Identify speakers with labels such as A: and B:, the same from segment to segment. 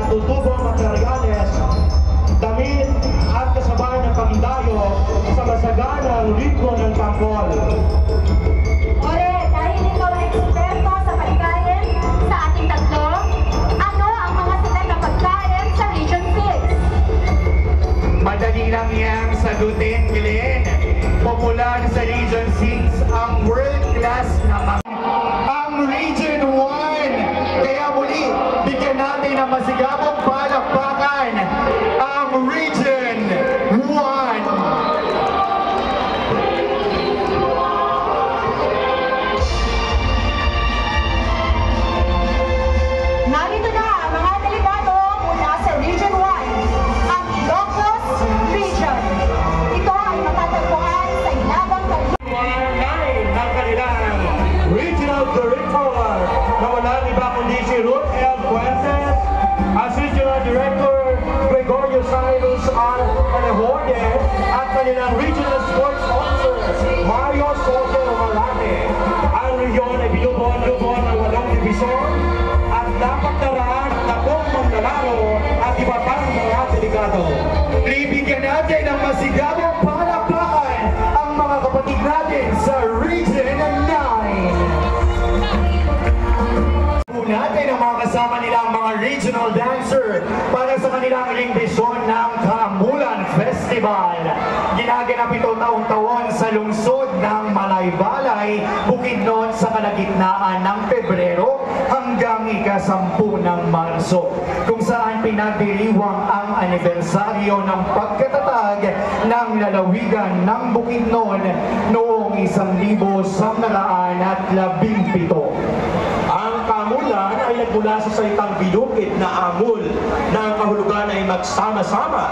A: katutubong materyales, damit at kasabay ng pagdayo sa masaganang ritmo ng tambol.
B: Ore, dahil ikaw ay eksperto sa pagkain sa ating tatlo, ano ang mga sikat na pagkain sa Region 6?
C: Madali lang yang sagutin, Glenn. Popular sa Region 6 ang world-class na ang Region 1. Kaya muli, bigyan natin ng masigabong palakpakan ang Region 1.
B: Narito na ang mga delegado mula sa Region 1, ang Ilocos Region. Ito ay matatagpuan sa Ilabang
A: Ng kanilang Regional Director na walang iba kundi si Ruth L. Fuentes, Assistant Director Gregorio Cyrus R. Alejorde, at kanilang Regional Sports Officer Mario Soto Malate. Ang region ay binubuan-lubuan ng 8 divisyon at dapat daraan na pong maglalaro at iba pang mga delegado.
C: Bibigyan natin ng masigabong palakpakan ang mga kapatid natin sa Region 9. Natin ang mga kasama nila ang mga regional dancer para sa kanilang limbisyon ng Kamulan Festival. Ginaganap ito taon-taon sa lungsod ng Malaybalay, Bukidnon sa kalagitnaan ng Pebrero hanggang ika-10 ng Marso, kung saan pinagdiriwang ang anibersaryo ng pagkatatag ng lalawigan ng Bukidnon noong 1917.
A: Ang Kamulan ay nagmula sa salitang binukid na amul na ang kahulugan ay magsama-sama.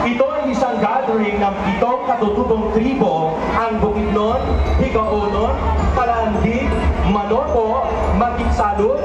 A: Ito ay isang gathering ng 7 katutubong tribo, ang Bukidnon, Higaonon, Palandig, Manopo, Magiksalud,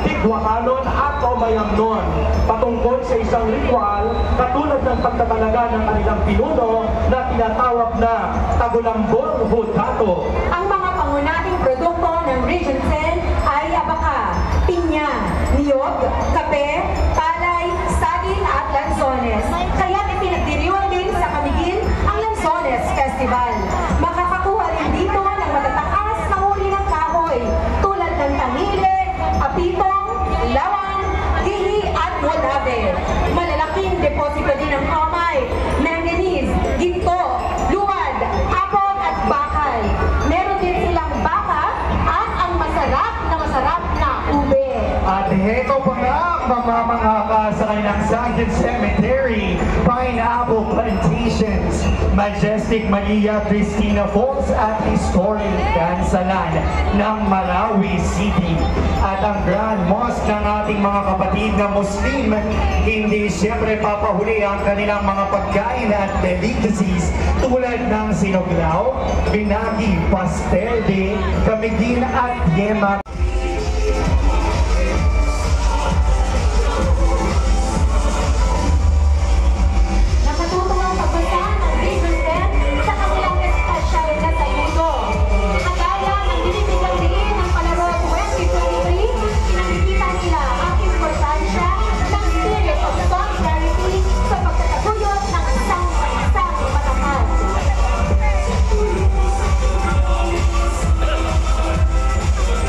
A: Tigwakanon at Omayamnon, patungkol sa isang ritual katulad ng pagtatalaga ng kanilang pinuno na tinatawag na Tagulambon Hudato.
B: Ang mga pangunahing produkto ng Region 10 ay abaka, pinya, niyog, kape, palay, saging at lansones. Kaya ipinagdiriwang din sa Camiguin ang Lansones Festival. Makakakuha rin dito ng matataas na uri ng kahoy tulad ng tamile, apitong, lawan, dihi at molave. Malalaking deposito din ng kamay, manganese, ginto, luwad, apog at bakal. Meron din silang baka at ang masarap na ube.
C: At heto pa nga ang mamamangaka sa kanilang Sanchez Cemetery, Pineapple Plantations, Majestic Maria Cristina Falls at Historic Dansalan ng Marawi City. At ang Grand Mosque ng ating mga kapatid na Muslim, hindi siyempre papahuli ang kanilang mga pagkain at delicacies tulad ng sinuglaw, binagi, pastel de, kamigin at yema.
B: Nakatutuwang pagbasa ng Region 10 sa kanilang espesyal na saludo. Kagaya ng binibigyang diin ng Palaro 2023, pinakikita nila ang importansya ng spirit of solidarity sa pagtataguyod ng isang bansang matatag.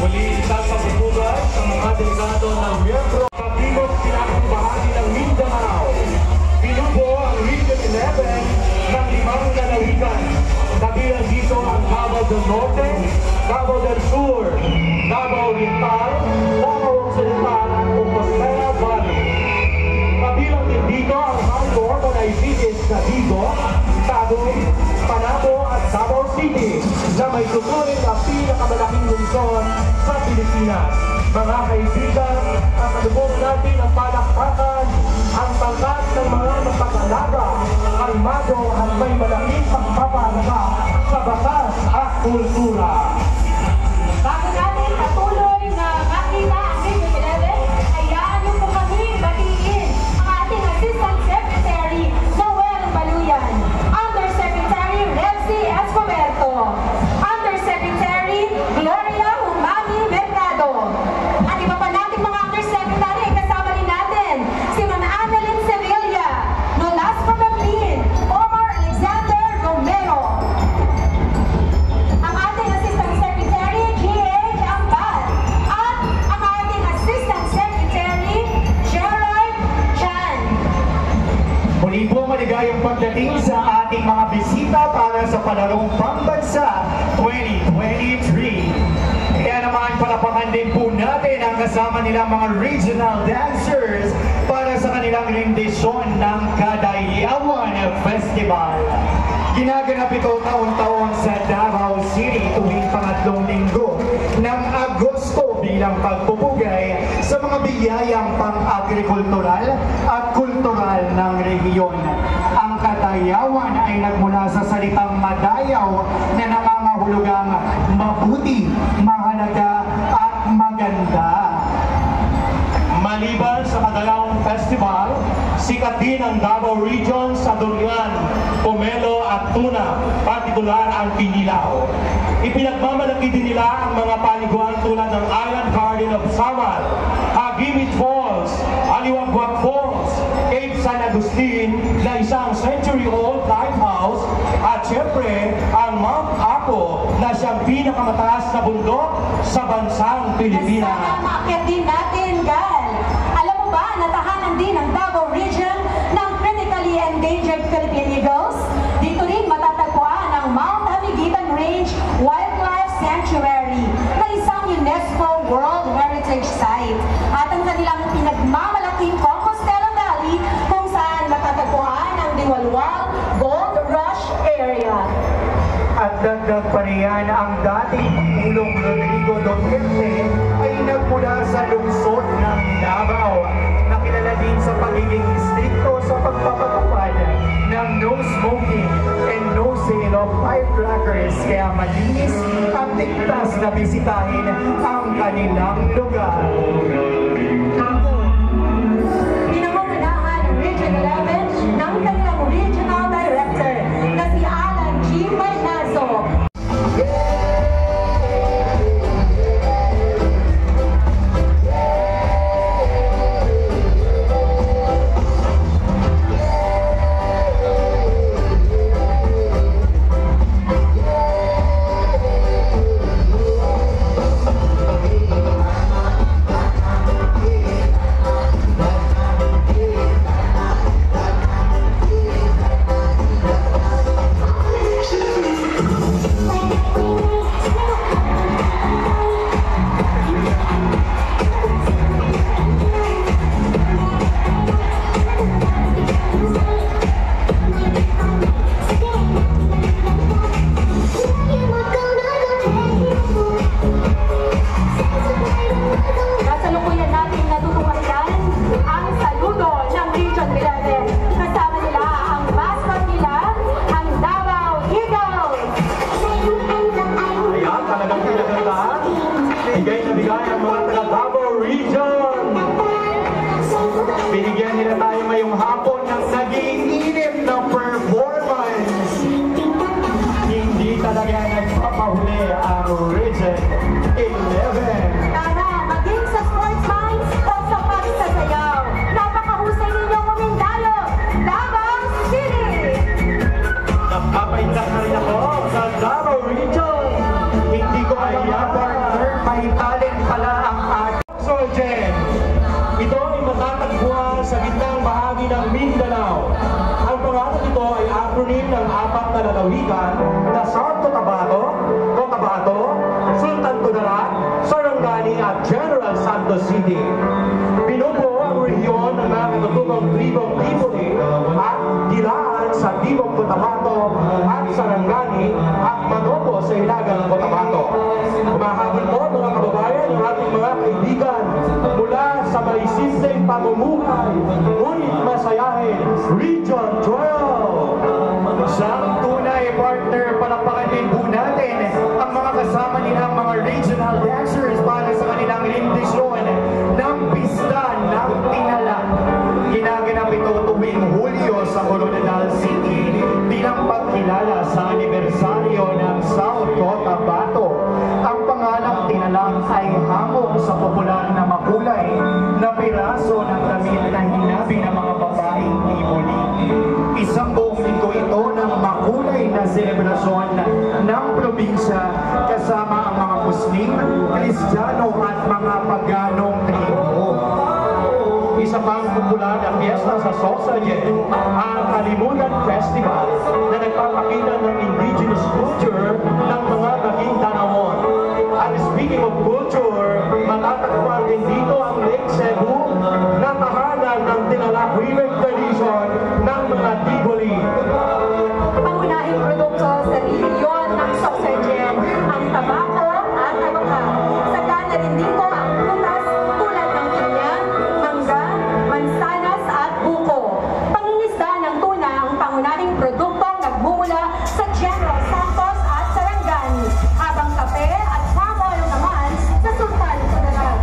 A: Muli isang pagbubugat sa mga delegado ng miyembro ng Timog Sinakang bahagi ng Mindanao. Binubuo ang Region 11 ng 5 lalawigan. Kabilang dito ang Davao del Norte, Davao del Sur, Davao Oriental, Davao Occidental at Compostela Valley. Kabilang din dito ang mga organized cities na Vigo, Tagum, Panabo at Davao City na may tuturing na pinakamalaking lungsod sa Pilipinas. Mga kaibigan, ang kalubog natin ang palakpakan, ang pangkat ng mga mapag-alaga, kalmado at may malaking pagpapahalaga sa batas at kultura.
B: Bago natin patuloy na makita ang Region 11, hayaan niyo po kami batiin ang ating Assistant Secretary Noel Baluyan, Undersecretary Revsi Escoberto, Undersecretary Gloria Humani Mercado, at iba pa nating mga Undersecretary, kasama rin natin si Ma'am
C: maligayang pagdating sa ating mga bisita para sa Palarong Pambansa 2023. Kaya naman palapakan din po natin ang kasama nilang mga regional dancers para sa kanilang rendisyon ng Kadayawan Festival. Ginaganap ito taon-taon sa Davao City tuwing pangatlong linggo ng Agosto bilang pagpupugay sa mga biyayang pang-agrikultural at kultural ng rehiyon. Ang Kadayawan ay nagmula sa salitang madayaw na nangangahulugang mabuti, mahalaga at maganda.
A: Maliban sa Kadayawan Festival, sikat din ang Davao Region sa durian, pomelo at tuna, partikular ang pinilaw. Ipinagmamalaki din nila ang mga paliguan tulad ng Island Garden of Samar, Hagimit Falls, Aliwagwag Falls, Cape San Agustin na isang century-old lighthouse at syempre ang Mount Apo na siyang pinakamataas na bundok sa bansang Pilipinas.
B: Sana maakyat din natin, Gal. Alam mo ba, natahanan din ang Davao Region ng critically endangered Philippine eagles? Dito rin matatagpuan ang Mount Amiguitan Range Wildlife Sanctuary na isang UNESCO World Heritage Site at ang kanilang pinagmamalaking Compostela Valley kung saan matatagpuan ang Diwalwal Gold Rush Area.
C: At dagdag pa riyan, ang dating Pangulong Rodrigo Duterte ay nagmula sa lungsod ng Davao na kilala din sa pagiging istrikto sa pagpapatupad ng no smoking and no sale of firecrackers, kaya malinis at ligtas na bisitahin ang kanilang lugar.
B: Pinangungunahan ng Region 11 ng kanilang Regional Director na si Alan G. Maynazo. Kasalukuyan natin natutunghayan ang saludo ng Region 11. Kasama nila ang mascot nila, ang Davao Eagles.
A: Ayan, talagang pinagandaan. Bigay na bigay ang mga taga Davao Region.
C: Binigyan nila tayo ngayong hapon ng nag-iinit na performance. Hindi talaga nagpapahuli ang Region 11.
B: Tara, maging sa sports minds o sa pagsasayaw. Napakahusay ninyong umindalo, Davao City!
A: Napapaindak na rin ako sa Davao Region.
C: Hindi ko alam mga partner, may talent pala ang ating
A: Soldier. Ito ay matatagpuan sa gitnang bahagi ng Mindanao. Ang pangalan nito ay acronym ng apat na lalawigan na South Cotabato, Sultan Kudarat, Sarangani at General Santos City. Binubuo ang rehiyon ng mga katutubong tribong Tripoli at Dilaan sa Tibong Cotabato at Sarangani at Manopo sa Ilagang Cotabato. Umahabol po mga kababayan ng ating mga kaibigan mula sa may simpleng pamumuhay, ngunit masayahin, Region 12.
C: Siyang tunay partner, palapakan din po natin ang mga kasama nilang mga regional dancers para sa kanilang rendisyon ng Pista ng Tinala. Ginaganap ito tuwing Hulyo sa Coronadal City bilang pagkilala sa anibersaryo ng South Cotabato. Ang pangalang Tinala ay hamog sa popular na makulay na piraso ng damit na hinabi ng mga babaeng Tripoli. Isang buong linggo ito ng makulay na selebrasyon ng probinsya kasama ang mga Muslim, Kristiyano at mga paganong tribo.
A: isa pang popular na piyesta sa Sorsogen, ang Kalimutan Festival na nagpapakita ng indigenous culture ng mga Maguindanao. And speaking of culture, matatagpuan din dito ang Lake Cebu na tahanan ng Tinalak River tradition ng mga Tigoli.
B: Pangunahing produkto sa rehiyon ng Sorsogen ang tabako at abaka. Sagana rin dito ang prutas tulad ng pinya, mangga, mansanas at buko. Pangingisda ng tuna ang pangunahing produktong nagmumula sa General Santos at Sarangani, habang kape at palm oil naman sa Sultan Kudarat.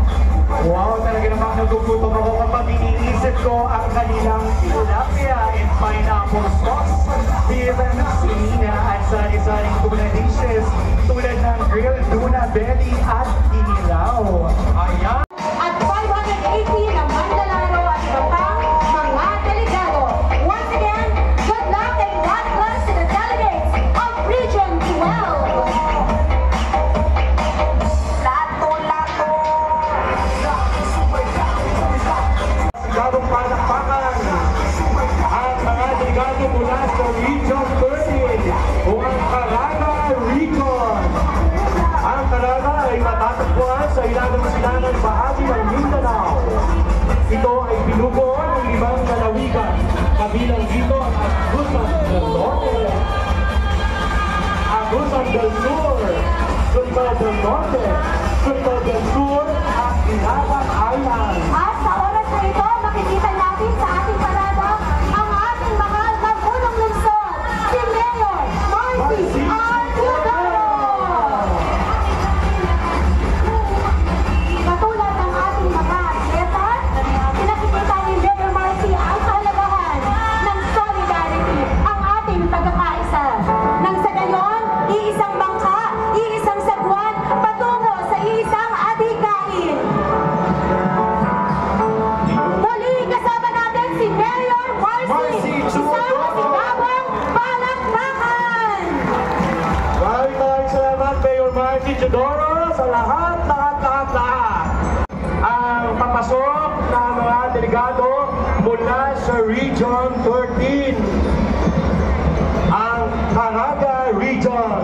C: Wow, talaga namang nagugutom ako kapag iniisip ko ang kanilang tilapia and pineapple sauce. Even sina at sari-saring tuna dishes tulad ng grilled tuna belly at inilaw. Ayan!
B: At 580 na mandalaro at iba pang mga delegado. Once again, good luck and God bless to the delegates of Region 12. Lato-lato!
A: Bagong palakpakan ang mga delegado mula sa Region 13 o ang Caraga Region. Ang Caraga ay matatagpuan sa ilagang-silangang bahagi ng Mindanao. Ito ay binubuo ng 5 lalawigan. Kabilang dito ang Agusan del Norte, Agusan del Sur, Surigao del Norte, Surigao del Sur at Ilagan Island.
B: At sa oras na ito, makikita natin sa ating parada ang ating mahal na punong lungsod, si Mayor Marcy R. Teodoro! Katulad ng ating mga atleta, pinakikita ni Mayor Marcy ang kahalagahan ng solidarity, ang ating pagkakaisa. Nang sa gayon, iisang bangka, iisang sagwan, patungo sa iisang adhikain. Muli kasama natin si Mayor Marcy, isang masigabong palakpakan!
A: Maraming salamat, Mayor Marcy Teodoro, sa lahat. Ang papasok na mga delegado mula sa Region 13, ang Caraga Region.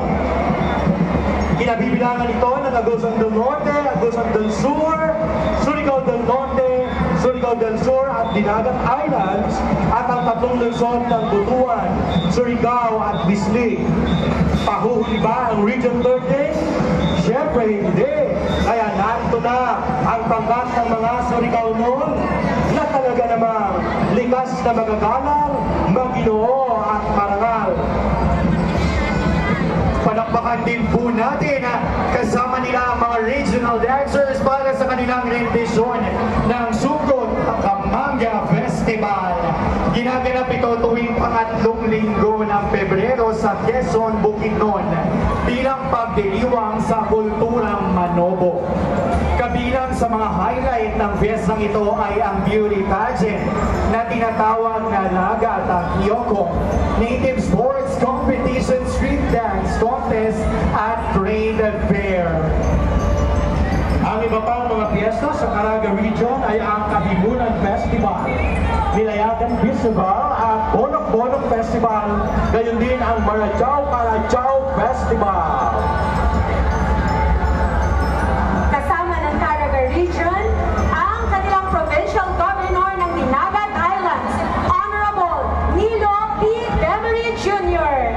A: Kinabibilangan ito ng Agusan del Norte, Agusan del Sur, Surigao del Norte, Surigao del Sur at Dinagat Islands at ang 3 lungsod ng Butuan, Surigao at Bislig. Pahuhuli ba ang Region 13? Siyempre hindi. Kaya narito na ang pangkat ng mga Surigao noon na talaga namang likas na magagalang, maginoo at marangal.
C: Palakpakan din po natin kasama nila ang mga regional dancers para sa kanilang rendisyon ng Sugod Kamanga Festival. Ginaganap ito tuwing pangatlong linggo ng Pebrero sa Quezon, Bukidnon bilang pagdiriwang sa kulturang Manobo. Kabilang sa mga highlight ng fiestang ito ay ang beauty pageant na tinatawag na Laga at Kyoko, native sports competition, street dance contest at trade fair.
A: Ang iba pang mga piyesta sa Caraga Region ay ang Kalimutan Festival, Nilayagan Festival at Bonok-Bonok Festival, gayon din ang Marachao-Carachao Festival.
B: Kasama ng Caraga Region, ang kanilang Provincial Governor ng Dinagat Islands, Honorable Nilo P. Bevery Jr.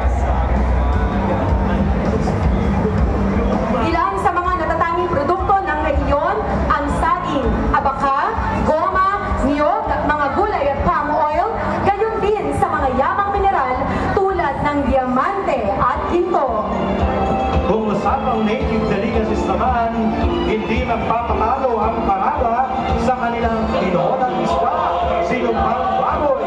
B: Ilan sa mga natatanging produkto ng rehiyon ang saging, abaka, goma, niyog, mga gulay at palm oil, gayon din sa mga yamang mineral tulad ng diamante at ginto.
A: Kung usapang native delicacies naman, hindi magpapatalo ang Caraga sa kanilang tinolang isda, sinumpang baboy,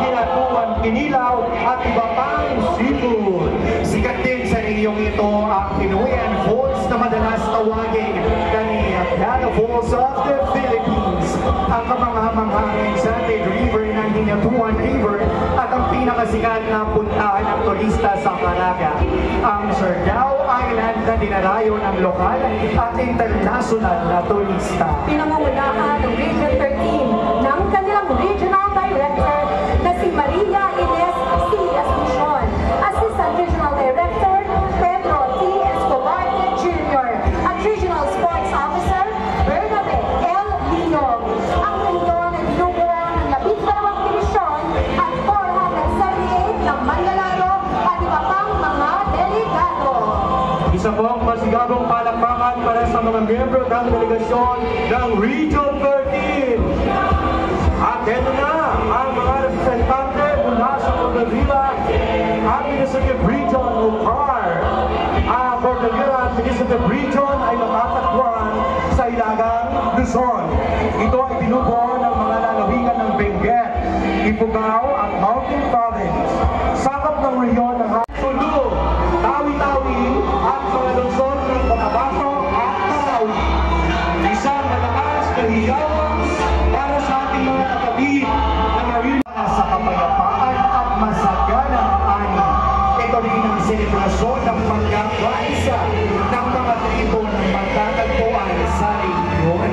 A: ginatuan kinilaw at iba pang seafood.
C: Sikat din sa inyong ito ang Pinoyan Falls na madalas tawagin na Piano Falls of the Philippines. Ang kamangha-manghang enchanted river ng Hinatuan River at ang pinakasikat na puntahan ng turista sa Caraga. Ang Surigao Island na dinarayo ng lokal at international na turista.
B: Pinamumulahan ng Region 13 ng kanilang Regional Director na si Maria Ines C. Asuncion, Assistant Regional Director Pedro T. Escobar Jr. at Regional Sports Officer Bernabe L. Linog. Ang rehiyon ay binubuo ng 12 divisyon at 478 ng Mandalaro at iba pang mga delegado.
A: Isa pong masigabong palakpakan para sa mga miyembro ng delegasyon ng Region 13. At ito na ang mga representante mula sa Cordillera Administrative Region o CAR. Ang Cordillera Administrative Region ay matatagpuan sa Ilagang Luzon. Ito ay binubuo ng mga lalawigan ng Benguet, Ifugao at Mountain Province. Sakop ng rehiyon ng Sulu, Tawi-Tawi at mga lungsod ng Cotabato at Marawi. Isang malakas na hiyawan para sa ating mga kapatid na marina
C: sa kapayapaan at masaganang ani. Ito rin ang selebrasyon ng pagkakaisa ng mga tribo ng magtatagpuan sa rehiyon.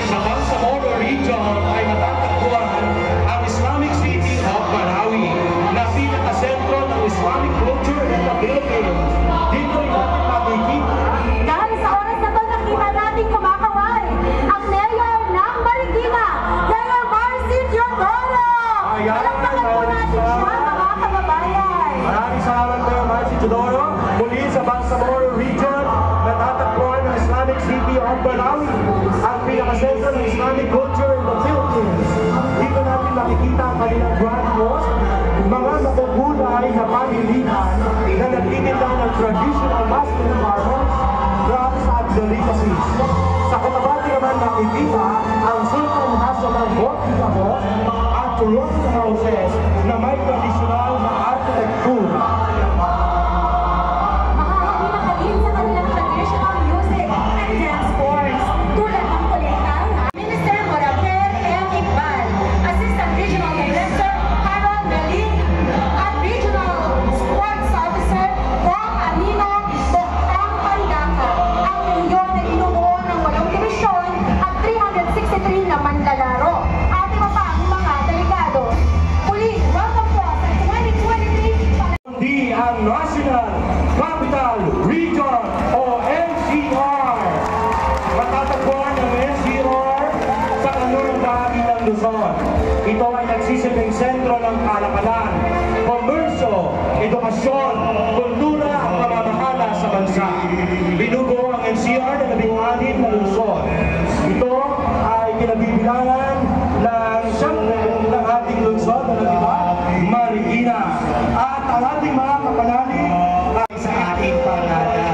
A: Sa Bangsamoro Region ay matatagpuan ang Islamic City of Marawi na pinakasentro ng Islamic culture in the Philippines. Dito ay natin makikita
B: Dahil sa oras na ito, nakita natin kumakaway ang mayor ng Marikina, Mayor Marcy Teodoro. Palakpakan po natin siya, mga kababayan.
A: Maraming salamat po, Marcy Teodoro. Muli sa Bangsamoro Region, natatagpuan ng Islamic City of Marawi, ang pinakasentro ng Islamic culture in the Philippines. Dito natin makikita ang kanilang Grand Mosque, mga makukulay na pamilihan na nagtitinda ng traditional Muslim marbles, drums at delicacies. Sa Cotabato naman makikita ang Sultan Hassan al-Bolkiah Mosque at Royal Houses na may traditional na architecture.
B: Makakakita ka din sa kanilang traditional music and dance forms, tulad ng kulitan, Minister Moraper M. Iqbal, Assistant Regional Director Harold Melin, at Regional Sports Officer Juan Amino Boctang Pandaka. Ang rehiyon ay binubuo ng 8 divisyon at 363 na Mandalaro at iba pa ang mga delegado. Muli, welcome po sa 2023
A: Di ang National Capital Region o NCR. Matatagpuan ng NCR sa kanlurang bahagi ng Luzon. Ito ay nagsisilbing sentro ng kalakalan, komersyo, edukasyon, kultura at pamamahala sa bansa. Binubuo ang NCR na 16 na lungsod. Ito ay kinabibilangan ng siyempre ng ating lungsod na diba? Marikina. At ang ating mga kapanalig
C: Sa ating pangada.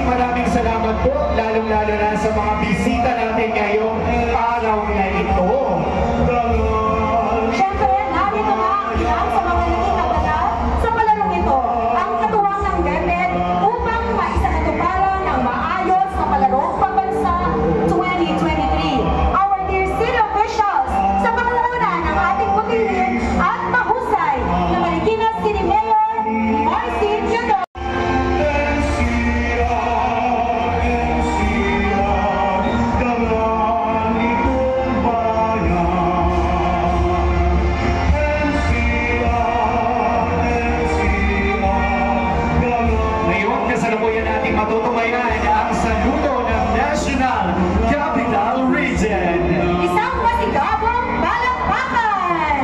C: Maraming salamat po, lalong-lalo na sa mga bisita natin ngayong araw na ito.
B: Siyempre, narito na ang ilan sa mga naging nagdala sa palarong ito. Ang katuwang ng DepEd upang maisakatuparan ang maayos na palarong pambansa 2023. Our dear city officials, sa pangunguna ng ating butihim at mahusay na Marikina City Mayor Marcy Teodoro.
C: Ngayon, kasalukuyan natin matutumayan ang saludo ng National Capital Region.
B: Isang masigabong palakpakan!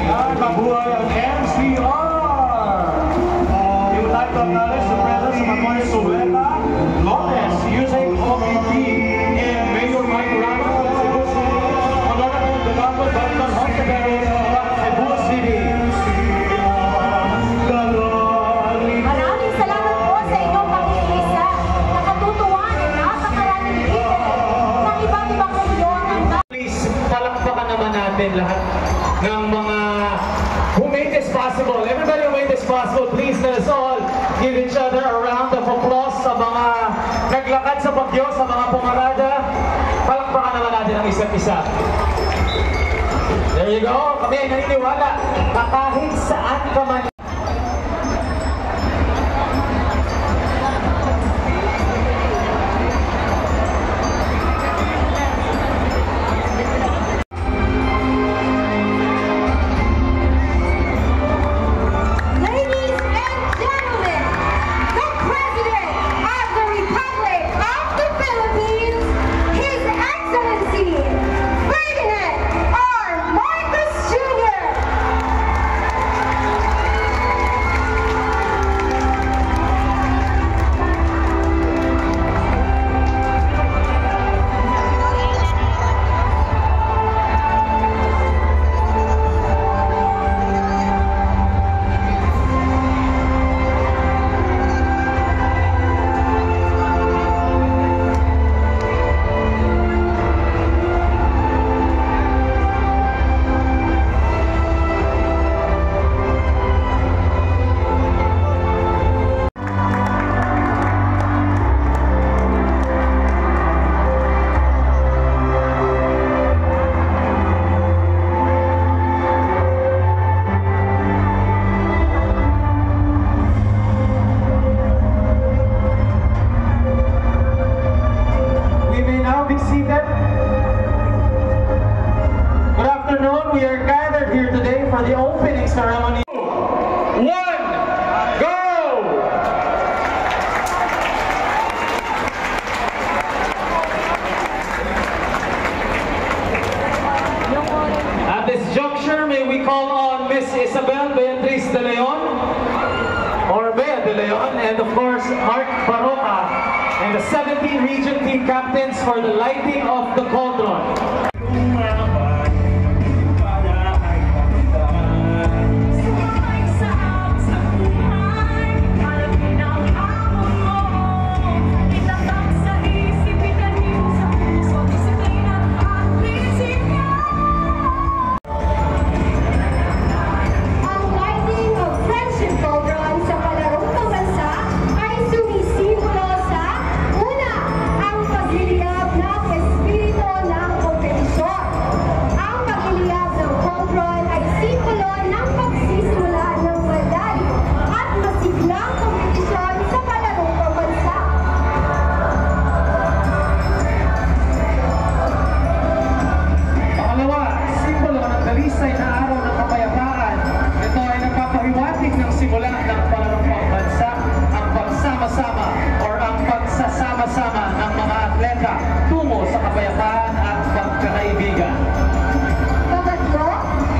A: Yan, mabuhay ang NCR! We would like to acknowledge the presence of Manuel Sobreta Lopez, using OPP, and Mayor Mike Ramos, Honorable Debaco Dalton Honteveros of Cebu City.
B: Maraming salamat po sa inyong pakikiisa. Nakatutuwa at napakaraming leader ng iba't ibang rehiyon ng
C: Please, palakpakan naman natin lahat ng mga who made this possible. Everybody who made this possible, please let us all give each other a round of applause sa mga naglakad sa bagyo, sa mga pumarada. Palakpakan naman natin ang isa't isa. There you go. Kami ay naniniwala na kahit saan ka man
D: Generation, we are gathered here today for the opening ceremony.
A: 1, go!
D: At this juncture, may we call on Miss Isabel Beatriz de Leon, or Bea de Leon, and of course, Mark Baroca, and the 17 region team captains for the lighting of the cauldron. Tungo sa kapayapaan at pagkakaibigan.
E: Pangatlo,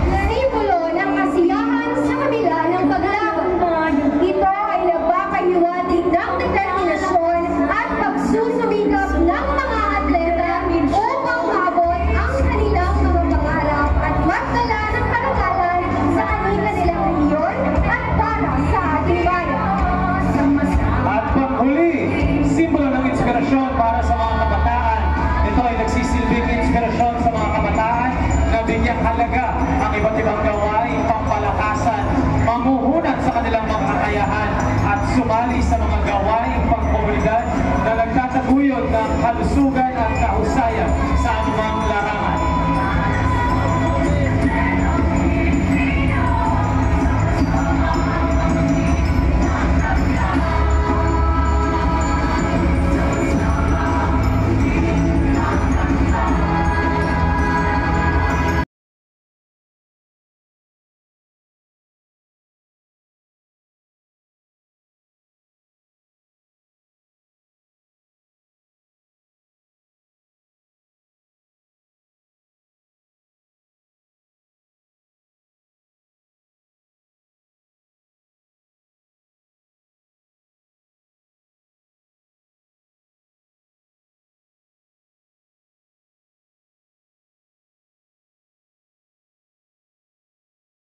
E: simbolo ng kasiyahan sa kabila ng paglaban. Ito ay nagpapahiwatig ng determinasyon at pagsusumikap ng mga atleta upang maabot ang kanilang mga pangarap at magdala ng kalagalan sa kanilang rehiyon at para sa ating bayan.
D: At panghuli, simbolo ng inspirasyon para sa mga kabataan. Ito ay nagsisilbing inspirasyon sa mga kabataan na bigyang halaga ang iba't ibang gawain, pampalakasan, mamuhunan sa kanilang mga kakayahan at sumali sa mga gawain pangkomunidad na nagtataguyod ng kalusugan at kahusayan sa anumang